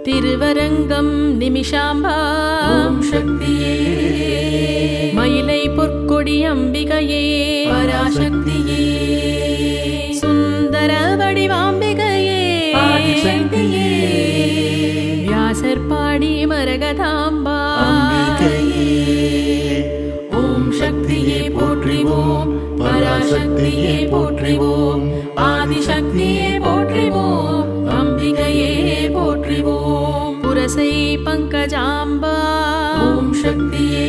திருவரங்கம் நிமிஷாம்பா ஓம் சக்தியே மயிலை பொற்கொடி அம்பிகையே பராசக்தியே சுந்தர வடிவாம்பிகையே ஆதிசக்தியே வியாசர் பாடி மரகதாம்பா அம்பிகையே ஓம் சக்தியே போற்றிவோம் பராசக்தியே போற்றிவோம் ஆதிசக்தியே போற்றிவோம் அம்பிகையே போற்றிவோம் புரசை பங்கஜாம்பா ஓம் சக்தியே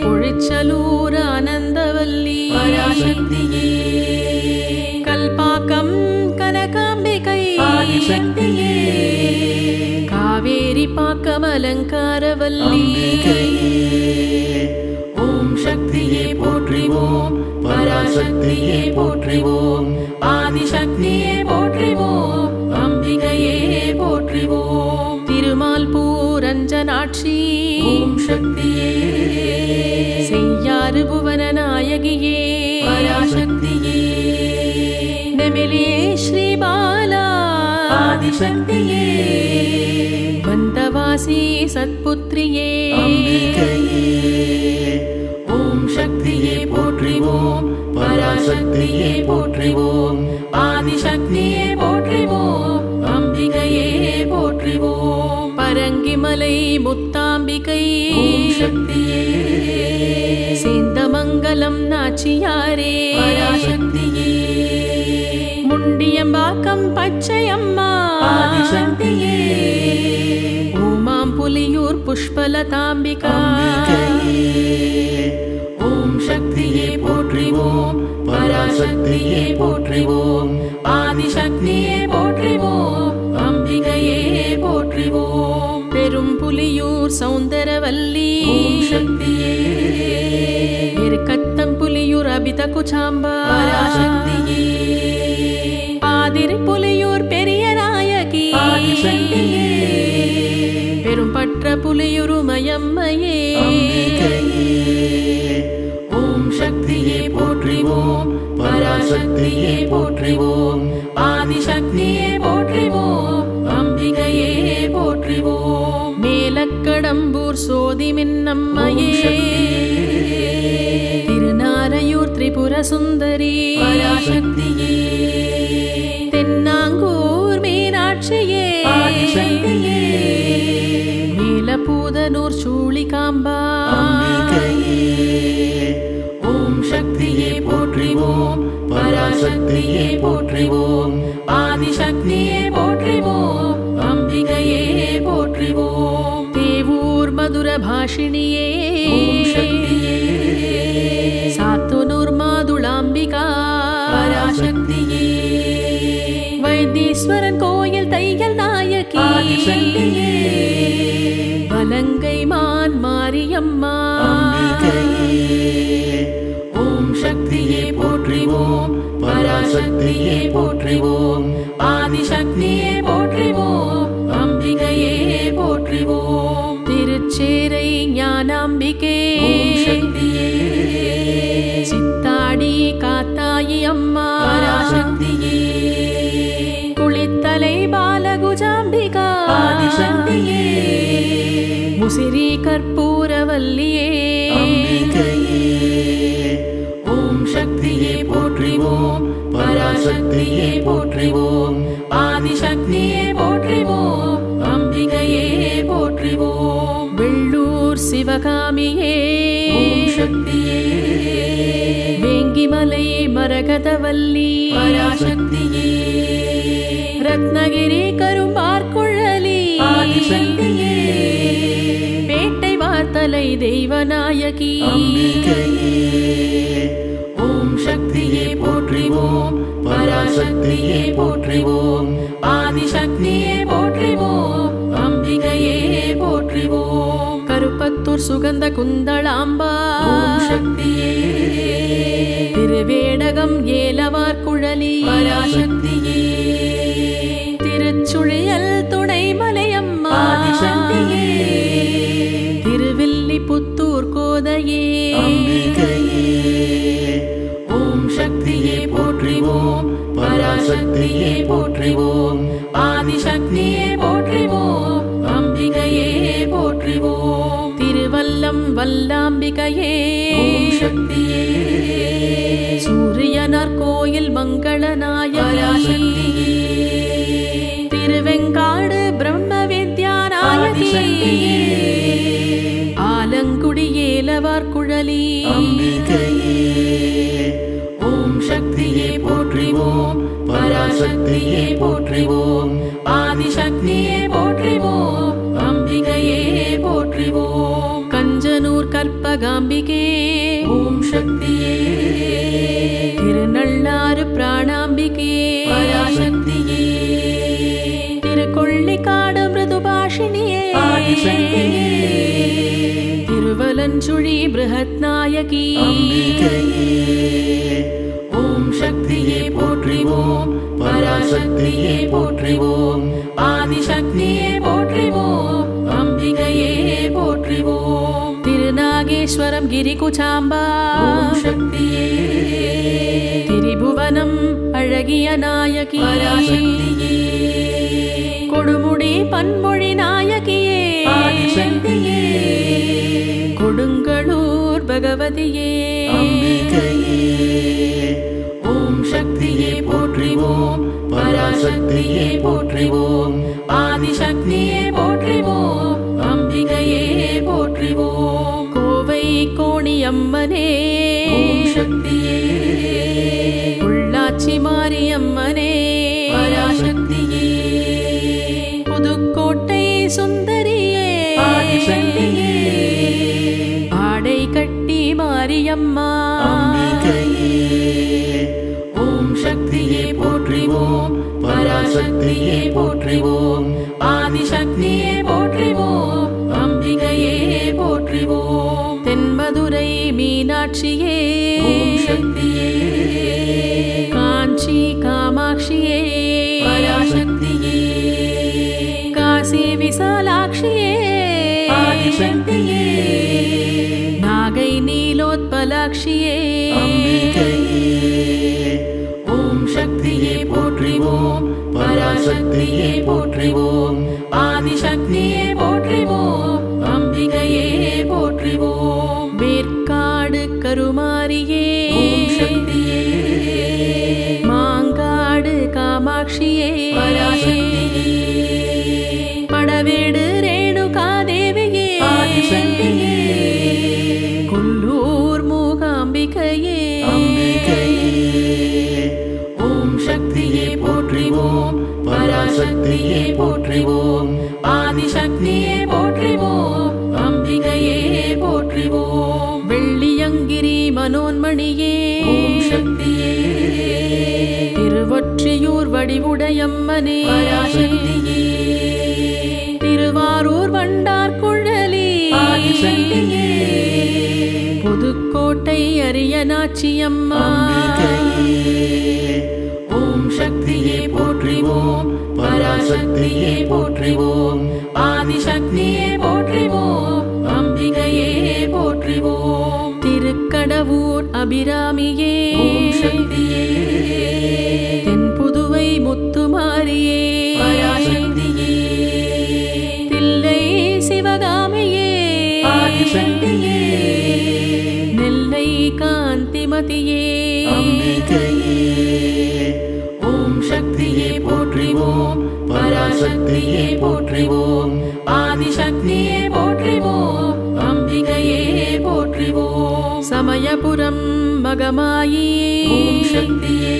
பொழிச்சலூர் ஆனந்தவல்லி பராசக்தியே கல்பாக்கம் கனகாம்பிகை ஆதிசக்தியே காவேரி பாக்கம் அலங்காரவல்லி அம்பிகையே ஓம் சக்தியே போற்றிவோம் பராசக்தியே போற்றிவோம் ஆதிசக்தியே போற்றிவோம் அம்பிகையே போற்றிவோம் திருமால் பூரஞ்சனாட்சி ஓம் சக்தியே செய்யாறு புவன நாயகியே பராசக்தியே நெமிலியே ஸ்ரீபாலா ஆதிசக்தியே வந்தவாசி சத்புத்ரியே அம்பிகையே ஓம் சக்தியே போற்றிவோம் பராசக்தியே போற்றிவோம் ஆதிசக்தியே போற்றிவோம் அம்பிகையே போற்றிவோம் பரங்கிமலை முத்தாம்பிகை ஓம் சக்தியே சேந்தமங்கலம் நாச்சியாரே பராசக்தியே முண்டியம்பாக்கம் பச்சையம்மா ஆதிசக்தியே ஊமாம்புலியூர் புஷ்பலதாம்பிகா அம்பிகையே ஓம் சக்தியே போற்றிவோம் பராசக்தியே போற்றிவோம் ஆதிசக்தியே போற்றிவோம் அம்பிகையே போற்றிவோம் பெரும்புலியூர் சௌந்தரவல்லி ஓம் சக்தியே இருக்கத்தம்புலியூர் அபித குச்சாம்பா பராசக்தியே பாதிரிப்புலியூர் பெரிய நாயகி ஆதிசக்தியே பெரும்பற்ற புலியூர் உமையம்மையே அம்பிகையே ஓம் சக்தியே போற்றிவோம் பராசக்தியே போற்றிவோம் ஆதிசக்தியே போற்றிவோம் அம்பிகையே போற்றிவோம் மேலக்கடம்பூர் சோதி மின்னம்மையே திருநாரையூர் திரிபுர சுந்தரி பராசக்தியே தென்னாங்கூர் மீனாட்சியே ஆதிசக்தியே மேலபூதனூர் சூளிகாம்பா அம்பிகையே ஓம் சக்தியே போற்றிவோம் பராசக்தியே போற்றிவோம் ஆதிசக்தியே போற்றிவோம் அம்பிகையே போற்றிவோம் தேவூர் மதுர பாஷிணியே ஓம் சக்தியே சாத்தனூர் மாதுளாம்பிகா பராசக்தியே வைத்தீஸ்வரன் கோயில் தையல் நாயகி ஆதிசக்தியே வலங்கை மான் மாரியம்மா அம்பிகையே ஓம் சக்தியே போற்றிவோம் பராசக்தியே போற்றிவோம் ஆதிசக்தியே போற்றிவோம் அம்பிகையே போற்றிவோம் திருச்சேரை ஞானாம்பிகே ஓம் சக்தியே சித்தாடி காத்தாயி அம்மா பராசக்தியே குளித்தலை பாலகுஜாம்பிகா ஆதிசக்தியே முசிறி கற்பூரவல்லியே அம்பிகையே ஓம் சக்தியே போற்றிவோம் பராசக்தியே போற்றிவோம் ஆதிசக்தியே போற்றிவோம் அம்பிகையே போற்றிவோம் வெள்ளூர் சிவகாமியே ஓம் சக்தியே வேங்கிமலை மரகதவல்லி பராசக்தியே ரத்னகிரி கரும்பார்குழலி ஆதிசக்தியே பேட்டை வார்த்தலை தெய்வநாயகி அம்பிகையே ஓம் சக்தியே போற்றிவோம் பராசக்தியே போற்றிவோம் ஆதிசக்தியே போற்றிவோம் அம்பிகையே போற்றிவோம் கருப்பத்தூர் சுகந்த குந்தளாம்பா ஓம் சக்தியே திருவேடகம் ஏலவார்குழலி பராசக்தியே திருச்சுழியல் துணைமலையம்மா ஆதிசக்தியே திருவில்லிபுத்தூர் கோதையே அம்பிகையே ஓம் சக்தியே போற்றிவோம் பராசக்தியே போற்றிவோம் ஆதிசக்தியே போற்றிவோம் அம்பிகையே போற்றிவோம் திருவல்லம் வல்லாம்பிகையே ஓம் சக்தியே சூரியனார் கோயில் மங்களநாயகி திருவெங்காடு பிரம்ம வித்யாநாயகி ஆலங்குடி ஏலவார் குழலி அம்பிகையே ஓம் சக்தியே போற்றிவோம் பராசக்தியே போற்றிவோம் ஆதிசக்தியே போற்றிவோம் அம்பிகையே போற்றிவோம் கஞ்சனூர் கற்பகாம்பிகே ஓம் சக்தியே திருநள்ளாறு பிராணாம்பிகே பராசக்தியே திருக்கொள்ளிக்காடு மிருதுபாஷினியே ஆதிசக்தியே திருவலஞ்சுழி பிருஹத் நாயகி அம்பிகையே ஓம் சக்தியே போற்றிவோம் பராசக்தியே போற்றிவோம் ஆதிசக்தியே போற்றிவோம் அம்பிகையே போற்றிவோம் திருநாகேஸ்வரம் கிரிகுச்சாம்பா ஓம் சக்தியே திரிபுவனம் அழகிய நாயகி பராசக்தியே கொடுமுடி பன்மொழி நாயகியே ஆதிசக்தியே கொடுங்களூர் பகவதியே அம்பிகையே ஓம் சக்தியே போற்றிவோம் பராசக்தியே போற்றிவோம் ஆதிசக்தியே போற்றிவோம் அம்பிகையே போற்றிவோம் கோவை கோணியம்மனே ஓம் சக்தியே உள்ளாச்சி மாரியம்மனே பராசக்தியே புதுக்கோட்டை சுந்தரியே ஆதிசக்தியே ஆடை கட்டி மாரியம்மா அம்பிகையே ஓம் சக்தியே போற்றிவோம் பராசக்தியே போற்றிவோம் ஆதிசக்தியே போற்றிவோம் அம்பிகையே போற்றிவோம் தென்மதுரை மீனாட்சியே ஓம் சக்தியே காஞ்சி காமாட்சியே பராசக்தியே காசி விசாலாட்சியே ஆதிசக்தியே நாகை நீலோத்பலாட்சியே அம்பிகையே ஓம் சக்தியே போற்றிவோம் பராசக்தியே போற்றிவோம் ஆதிசக்தியே போற்றிவோம் அம்பிகையே போற்றிவோம் வேற்காடு கருமாரியே ஓம் சக்தியே மாங்காடு காமாட்சியே பராசக்தியே படவேடு ரேணுகாதேவியே ஆதிசக்தியே கொல்லூர் மூகாம்பிகையே அம்பிகையே ஓம் சக்தியே போற்றிவோம் பராசக்தியே போற்றிவோம் ஆதிசக்தியே போற்றிவோம் அம்பிகையே போற்றிவோம் வெள்ளியங்கிரி மனோன்மணியே ஓம் சக்தியே திருவொற்றியூர் வடிவுடையம்மனே பராசக்தியே திருவாரூர் வண்டார் குழலி ஆதிசக்தியே புதுக்கோட்டை அரியநாச்சியம்மா அம்பிகையே ஓம் சக்தியே போற்றிவோம் பராசக்தியே போற்றிவோம் ஆதிசக்தியே போற்றிவோம் அம்பிகையே போற்றிவோம் திருக்கடவூர் அபிராமியே ஓம் சக்தியே தென்புதுவை முத்துமாரியே பராசக்தியே தில்லை சிவகாமியே ஆதிசக்தியே நெல்லை காந்திமதியே அம்பிகையே ஓம் சக்தியே போற்றிவோம் பராசக்தியே போற்றிவோம் ஆதிசக்தியே போற்றிவோம் அம்பிகையே போற்றிவோம் சமயபுரம் மகமாயி ஓம் சக்தியே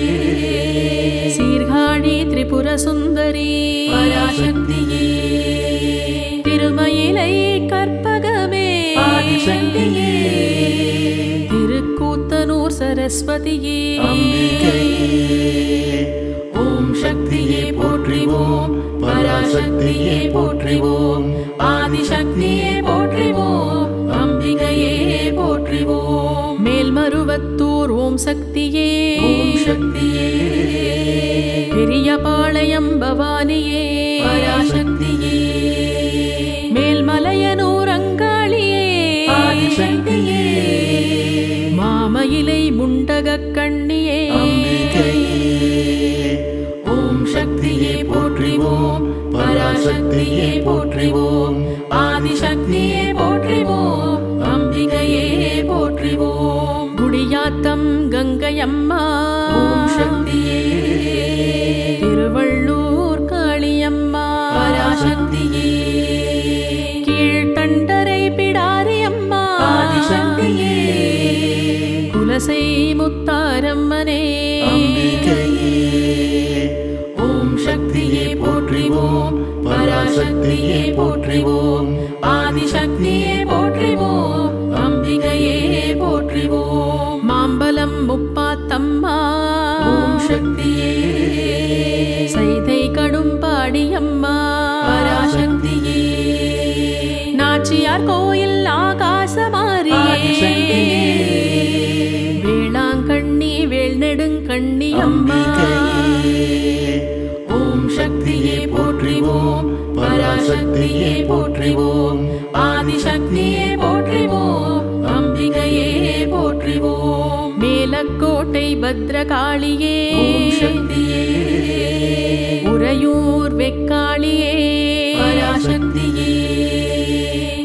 சீர்காழி திரிபுர சுந்தரி பராசக்தியே திருமயிலை கற்பகமே ஆதிசக்தியே திருக்கூத்தனூர் சரஸ்வதியே அம்பிகையே ஓம் சக்தியே போற்றிவோம் பராசக்தியே போற்றிவோம் ஆதிசக்தியே போற்றிவோம் அம்பிகையே போற்றிவோம் மேல்மருவத்தூர் ஓம் சக்தியே ஓம் சக்தியே பெரியபாளையம் பவானியே பராசக்தியே மேல்மலையனூர் அங்காளியே ஆதிசக்தியே மாமயிலை முண்டகக் கண்ணியே அம்பிகையே போற்றிவோம் பராசக்தியே போற்றிவோம் ஆதிசக்தியே போற்றிவோம் அம்பிகையே போற்றிவோம் குடியாத்தம் கங்கையம்மா ஓம் சக்தியே திருவள்ளூர் காளியம்மா பராசக்தியே கீழ்த்தண்டரை பிடாரியம்மா ஆதிசக்தியே குலசை முத்தாரம்மனே அம்பிகையே ஓம் சக்தியே போற்றிவோம் பராசக்தியே போற்றிவோம் ஆதிசக்தியே போற்றிவோம் அம்பிகையே போற்றிவோம் மாம்பலம் முப்பாத்தம்மா ஓம் சக்தியே சைதை கடும்பாடியம்மா பராசக்தியே நாச்சியார் கோயில் ஆகாசமாரியே ஆதிசக்தியே வேளாங்கண்ணி வேல்நெடுங்கண்ணி அம்மா அம்பிகையே ஓம் சக்தியே போற்றிவோம் பராசக்தியே போற்றிவோம் ஆதிசக்தியே போற்றிவோம் அம்பிகையே போற்றிவோம் மேலக்கோட்டை பத்ரகாளியே ஓம் சக்தியே உறையூர் வெக்காளியே பராசக்தியே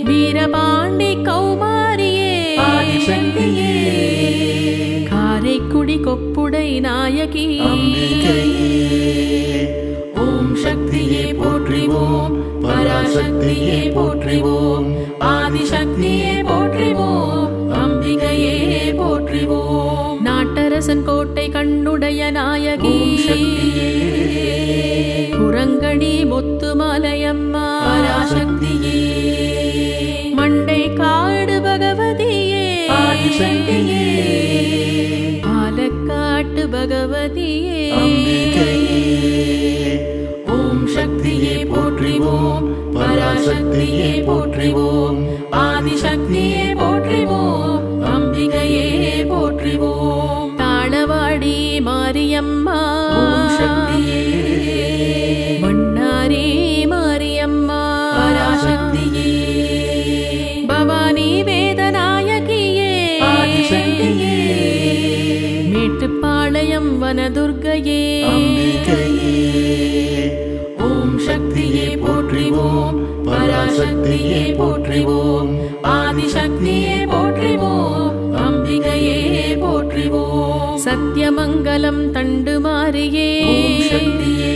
வீரபாண்டி கௌமாரியே ஆதிசக்தியே காரைக்குடி கொப்புடை நாயகி அம்பிகையே ஓம் சக்தியே போற்றிவோம் பராசக்தியே போற்றிவோம் ஆதிசக்தியே போற்றிவோம் அம்பிகையே போற்றிவோம் நாட்டரசன் கோட்டை கண்ணுடைய நாயகி ஓம் சக்தியே குரங்கணி முத்துமலையம்மா பராசக்தியே மண்டை காடு பகவதியே ஆதிசக்தியே பாலக்காட்டு பகவதியே அம்பிகையே ஓம் சக்தியே போற்றிவோம் பராசக்தியே போற்றிவோம் ஆதிசக்தியே போற்றிவோம் அம்பிகையே போற்றிவோம் தாளவாடி மாரியம்மா ஓம் சக்தியே மன்னாரி மாரியம்மா பராசக்தியே பவானி வேதநாயகியே ஆதிசக்தியே மேட்டுப்பாளையம் வனதுர்க்கையே அம்பிகையே ஓம் சக்தியே போற்றிவோம் பராசக்தியே போற்றிவோம் ஆதிசக்தியே போற்றிவோம் அம்பிகையே போற்றிவோம் சத்தியமங்கலம் தண்டு மாரியே ஓம் சக்தியே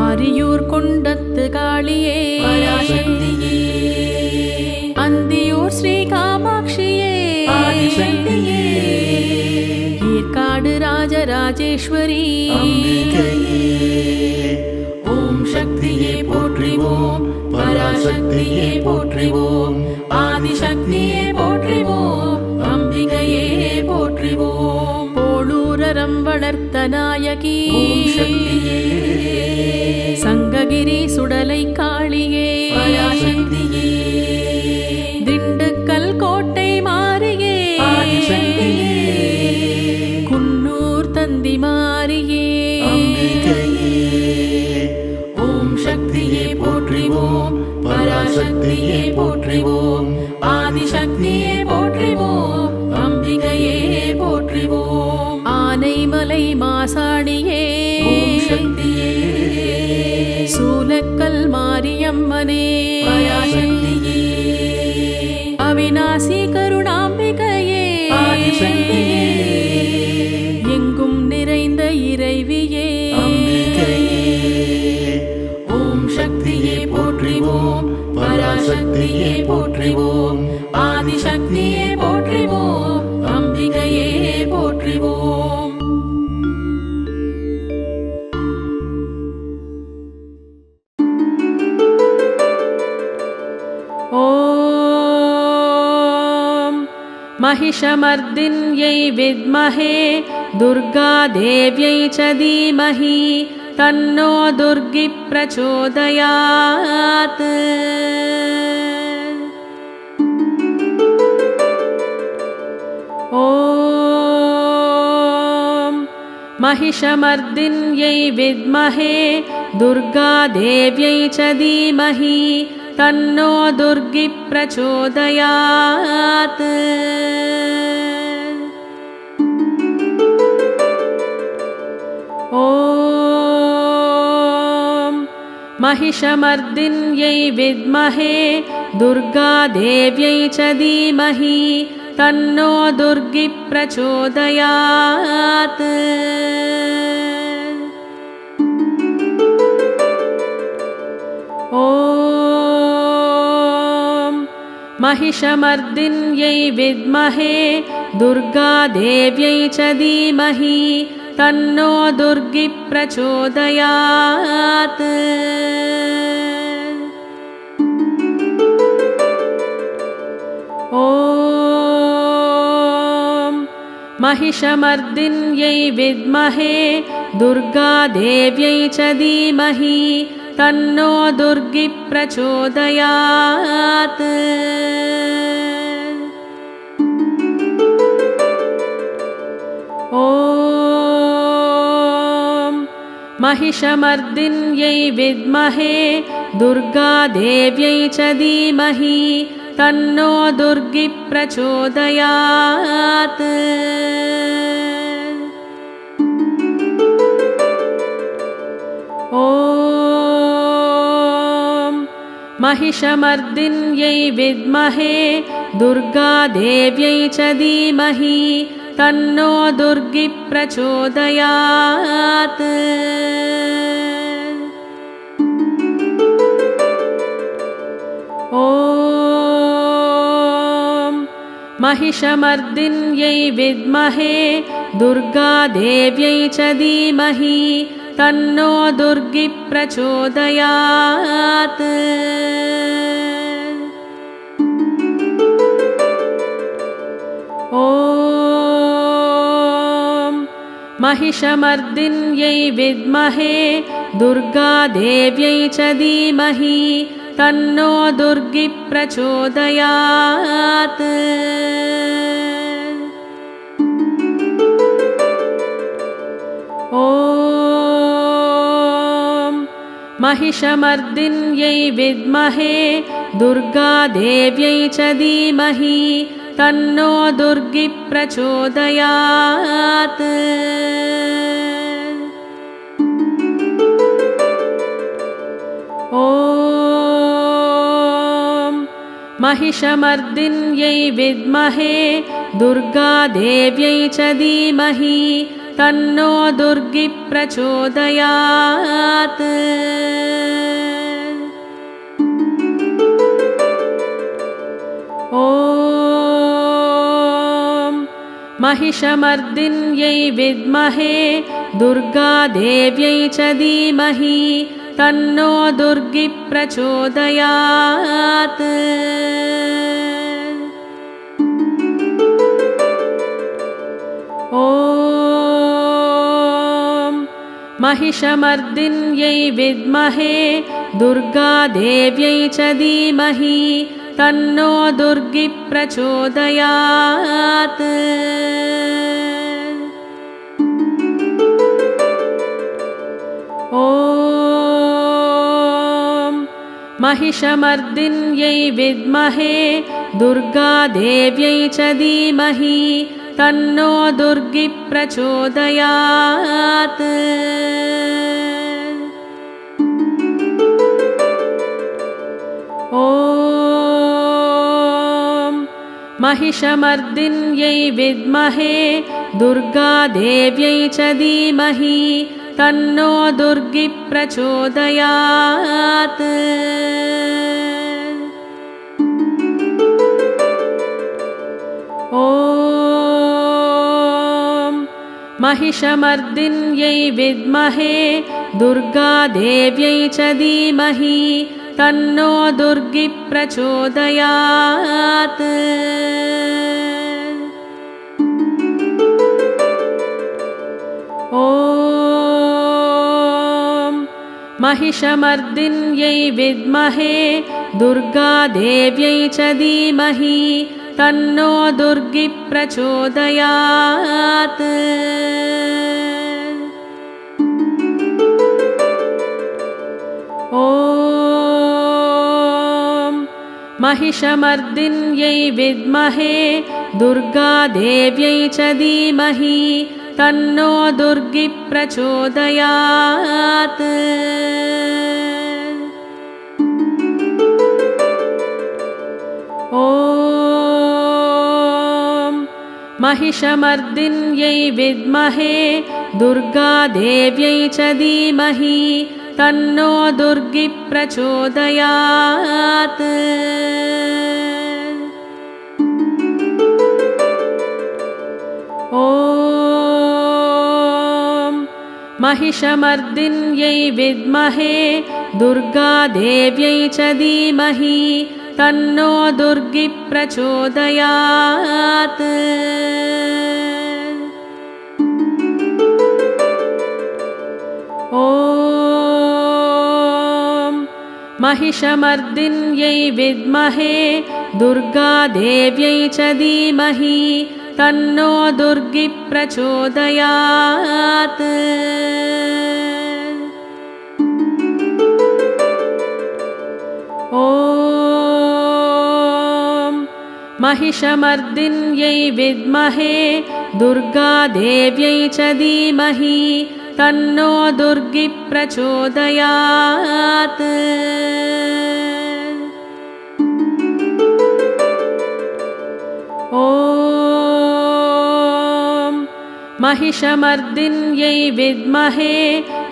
ஆரியூர் கொண்டத்து காளியே பராசக்தியே அந்தியூர் ஸ்ரீ காமாட்சியே ஆதிசக்தியே ஏற்காடு ராஜராஜேஸ்வரி அம்பிகையே ஓம் சக்தியே போற்றிவோம் பராசக்தியே போற்றிவோம் ஆதிசக்தியே போற்றிவோம் அம்பிகையே போற்றிவோம் போளூரரம் வளர்த்த நாயகி ஓம் சக்தியே சங்ககிரி சுடலை காளியே பராசக்தியே திண்டுக்கல் கோட்டை மாரியே ஆதிசக்தியே குன்னூர் தந்தி மாரியே அம்பிகையே ஓம் சக்தியே போற்றிவோம் பராசக்தியே போற்றிவோம் ஆதிசக்தியே போற்றிவோம் அம்பிகையே போற்றிவோம் ஆனைமலை மாசாணியே ஓம் சக்தியே சூலக்கல் மாரியம்மனே பராசக்தியே அவிநாசி கருணாம்பிகையே ஆதிசக்தியே எங்கும் நிறைந்த இறைவியே அம்பிகையே ஓம் சக்தியே போற்றிவோம் பராசக்தியே போற்றிவோம் ஆதிசக்தியே போற்றிவோம் அம்பிகையே போற்றிவோம் ஓம் महिषमर्दिन्यै विद्महे दुर्गादेव्यै च धीमहि तन्नो दुर्गी प्रचोदयात्। ॐ महिषमर्दिन्यै विद्महे दुर्गादेव्यै च धीमहि तन्नो दुर्गी प्रचोदयात्। ॐ महिषमर्दिन्यै विद्महे दुर्गादेव्यै च धीमहि तन्नो दुर्गी प्रचोदयात्। ॐ महिषमर्दिन्यै विद्महे दुर्गादेव्यै च धीमहि तन्नो दुर्गी प्रचोदयात्। ॐ महिषमर्दिन्यै विद्महे दुर्गादेव्यै च धीमहि तन्नो दुर्गी प्रचोदयात्। ॐ महिषमर्दिन्यै विद्महे दुर्गादेव्यै च धीमहि तन्नो दुर्गी प्रचोदयात्। ॐ महिषमर्दिन्यै विद्महे दुर्गादेव्यै च धीमहि तन्नो दुर्गी प्रचोदयात्। ॐ महिषमर्दिन्यै विद्महे दुर्गादेव्यै च धीमहि तन्नो दुर्गी प्रचोदयात्। ॐ महिषमर्दिन्यै विद्महे दुर्गादेव्यै च धीमहि तन्नो दुर्गी प्रचोदयात्। ॐ महिषमर्दिन्यै विद्महे दुर्गादेव्यै च धीमहि तन्नो दुर्गी प्रचोदयात्। ॐ महिषमर्दिन्यै विद्महे दुर्गादेव्यै च धीमहि तन्नो दुर्गी प्रचोदयात्। ॐ महिषमर्दिन्यै विद्महे दुर्गादेव्यै च धीमहि तन्नो दुर्गी प्रचोदयात्। ॐ महिषमर्दिन्यै विद्महे दुर्गादेव्यै च धीमहि तन्नो दुर्गी प्रचोदयात्। ॐ महिषमर्दिन्यै विद्महे दुर्गादेव्यै च धीमहि तन्नो दुर्गी प्रचोदयात्। ॐ महिषमर्दिन्यै विद्महे दुर्गादेव्यै च धीमहि तन्नो दुर्गी प्रचोदयात्। ॐ महिषमर्दिन्यै विद्महे दुर्गादेव्यै च धीमहि तन्नो दुर्गी प्रचोदयात्। ॐ महिषमर्दिन्यै विद्महे दुर्गादेव्यै च धीमहि तन्नो दुर्गी प्रचोदयात्। ॐ महिषमर्दिन्यै विद्महे दुर्गादेव्यै च धीमहि तन्नो दुर्गी प्रचोदयात्। महिषमर्दिन्यै विद्महे दुर्गादेव्यै च धीमहि तन्नो दुर्गी प्रचोदयात्। ॐ महिषमर्दिन्यै विद्महे दुर्गादेव्यै च धीमहि तन्नो दुर्गी प्रचोदयात्। ॐ महिषमर्दिन्यै विद्महे दुर्गादेव्यै च धीमहि तन्नो दुर्गी प्रचोदयात्। ॐ महिषमर्दिन्यै विद्महे दुर्गादेव्यै च धीमहि तन्नो दुर्गी प्रचोदयात्। ॐ महिषमर्दिन्यै विद्महे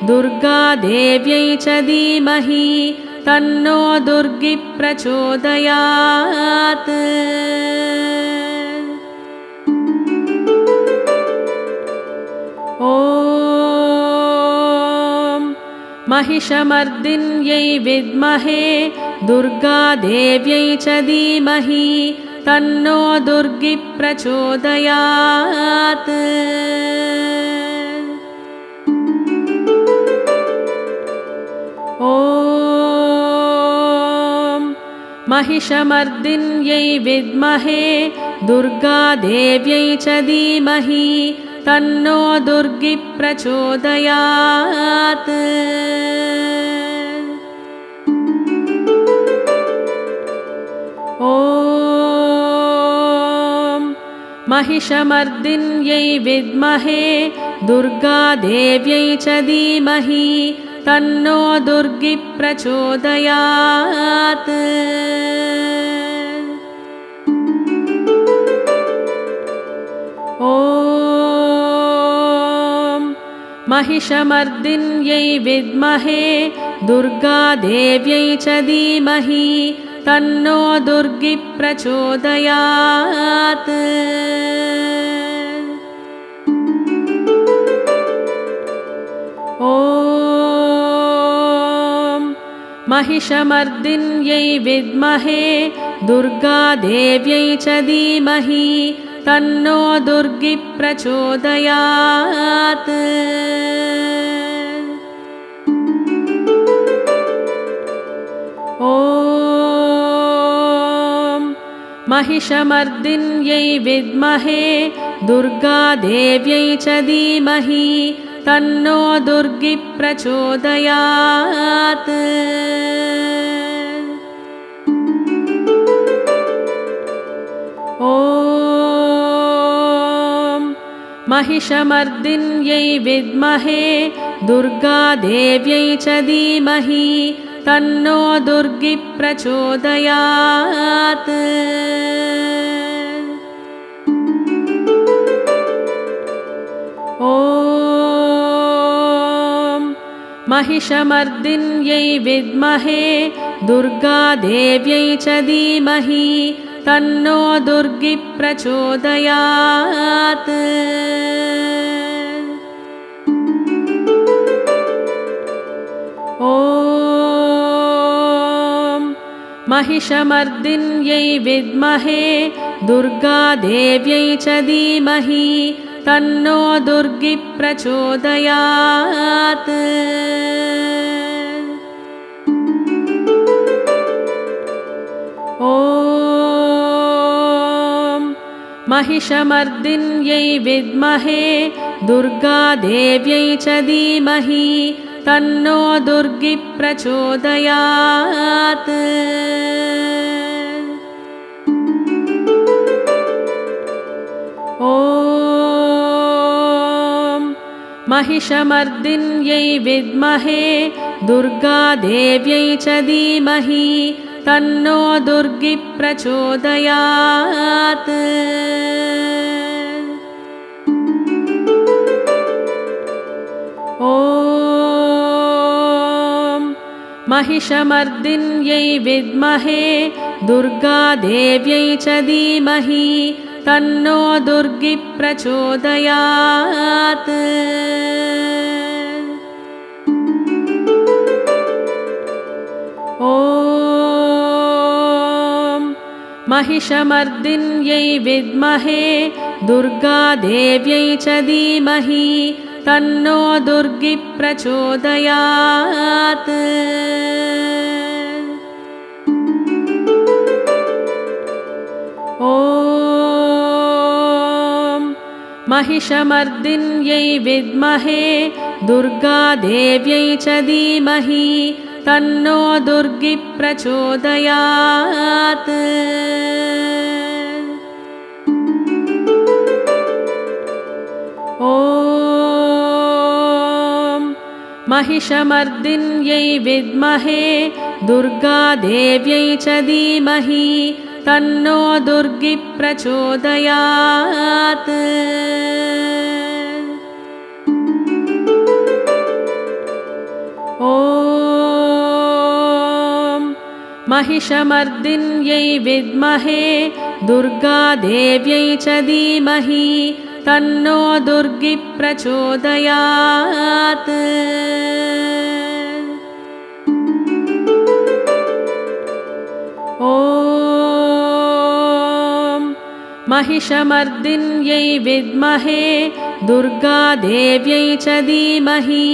दुर्गादेव्यै च धीमहि तन्नो दुर्गी प्रचोदयात्। ॐ महिषमर्दिन्यै विद्महे दुर्गादेव्यै च धीमहि तन्नो दुर्गी प्रचोदयात्। ॐ महिषमर्दिन्यै विद्महे दुर्गादेव्यै च धीमहि तन्नो दुर्गी प्रचोदयात्। ॐ महिषमर्दिन्यै विद्महे दुर्गादेव्यै च धीमहि तन्नो दुर्गी प्रचोदयात्। ॐ महिषमर्दिन्यै विद्महे दुर्गादेव्यै च धीमहि तन्नो दुर्गी प्रचोदयात्। ॐ महिषमर्दिन्यै विद्महे दुर्गादेव्यै च धीमहि तन्नो दुर्गी प्रचोदयात्। ॐ महिषमर्दिन्यै विद्महे दुर्गादेव्यै च धीमहि तन्नो दुर्गी प्रचोदयात्। ॐ महिषमर्दिन्यै विद्महे दुर्गादेव्यै च धीमहि तन्नो दुर्गी प्रचोदयात्। ॐ महिषमर्दिन्यै विद्महे दुर्गादेव्यै च धीमहि तन्नो दुर्गी प्रचोदयात्। ॐ महिषमर्दिन्यै विद्महे दुर्गादेव्यै च धीमहि तन्नो दुर्गी प्रचोदयात्। ॐ महिषमर्दिन्यै विद्महे दुर्गादेव्यै च धीमहि तन्नो दुर्गी प्रचोदयात्। ॐ महिषमर्दिन्यै विद्महे दुर्गादेव्यै च धीमहि तन्नो दुर्गी प्रचोदयात्। ॐ महिषमर्दिन्यै विद्महे दुर्गादेव्यै च धीमहि तन्नो दुर्गी प्रचोदयात्। ॐ महिषमर्दिन्यै विद्महे दुर्गादेव्यै च धीमहि तन्नो दुर्गी प्रचोदयात्। ॐ महिषमर्दिन्यै विद्महे दुर्गादेव्यै च धीमहि तन्नो दुर्गी प्रचोदयात्। ॐ महिषमर्दिन्यै विद्महे दुर्गादेव्यै च धीमहि तन्नो दुर्गी प्रचोदयात्। ॐ महिषमर्दिन्यै विद्महे दुर्गादेव्यै च धीमहि तन्नो दुर्गी प्रचोदयात्। ॐ महिषमर्दिन्यै विद्महे दुर्गादेव्यै च धीमहि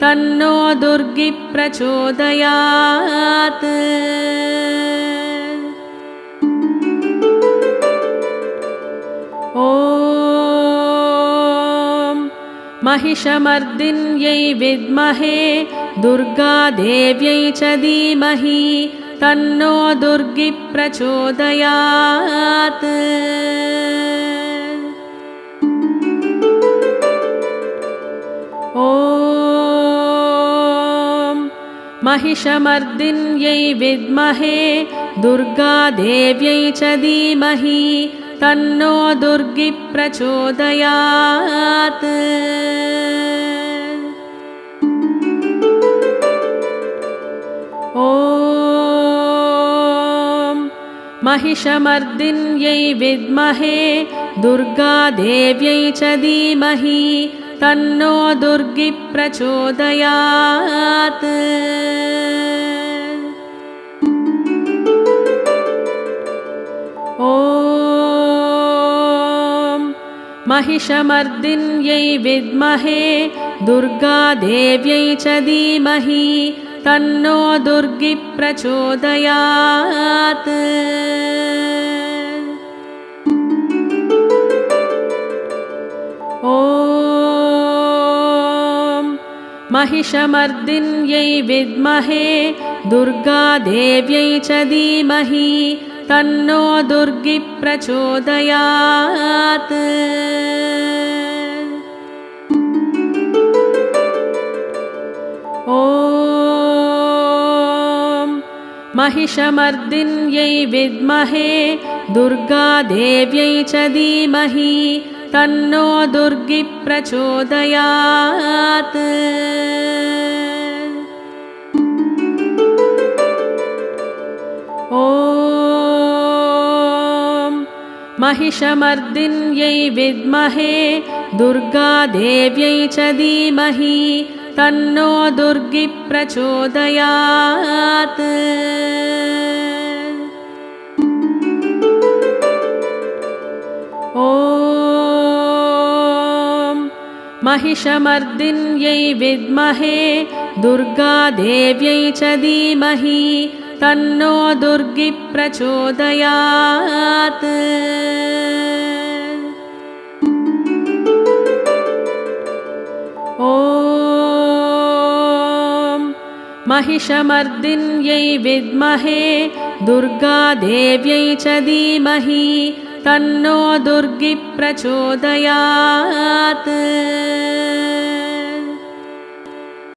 तन्नो दुर्गी प्रचोदयात्। ॐ महिषमर्दिन्यै विद्महे दुर्गादेव्यै च धीमहि तन्नो दुर्गी प्रचोदयात्। ॐ महिषमर्दिन्यै विद्महे दुर्गादेव्यै च धीमहि तन्नो दुर्गी प्रचोदयात्। ॐ महिषमर्दिन्यै विद्महे दुर्गादेव्यै च धीमहि तन्नो दुर्गी प्रचोदयात्। ॐ महिषमर्दिन्यै विद्महे दुर्गादेव्यै च धीमहि तन्नो दुर्गी प्रचोदयात्। ॐ महिषमर्दिन्यै विद्महे दुर्गादेव्यै च धीमहि तन्नो दुर्गी प्रचोदयात्। ॐ महिषमर्दिन्यै विद्महे दुर्गादेव्यै च धीमहि तन्नो दुर्गी प्रचोदयात्। ॐ महिषमर्दिन्यै विद्महे दुर्गादेव्यै च धीमहि तन्नो दुर्गी प्रचोदयात्। ॐ महिषमर्दिन्यै विद्महे दुर्गादेव्यै च धीमहि तन्नो दुर्गी प्रचोदयात्। ॐ महिषमर्दिन्यै विद्महे दुर्गादेव्यै च धीमहि तन्नो दुर्गी प्रचोदयात्।